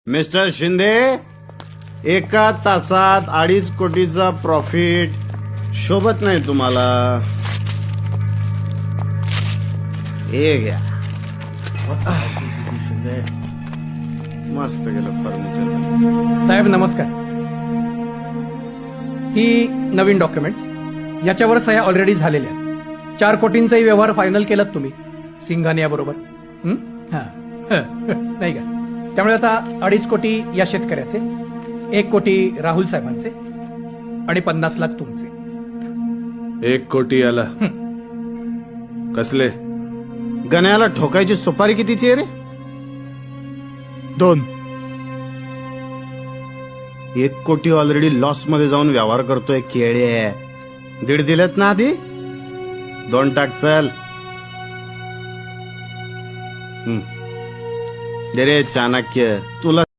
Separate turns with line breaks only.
Mister Shinde, एका तासात 2.5 कोटीचा प्रॉफिट शोभत नाही तुम्हाला? हे घ्या. मस्त गेलं फर्निचर.
साहेब नमस्कार. ही नवीन डॉक्युमेंट्स, याच्यावर सह्या ऑलरेडी झालेल्या आहेत. 4 कोटींचाही व्यवहार फायनल केलात तुम्ही सिंघानिया बरोबर. नाही का? त्यामुळे आता 2.5 कोटी या शेतकऱ्याचे, 1 कोटी राहुल साहेबांचे आणि 50 लाख तुमचे.
1 कोटी आला. कसले? गण्याला ठोकायची सुपारी कितीची आहे रे?
2.
1 कोटी ऑलरेडी लॉस मध्ये जाऊन व्यवहार करतोय. केळे 1.5 दिलेत ना आधी? 2 टाक चल. दे रे चाणक्य, तुला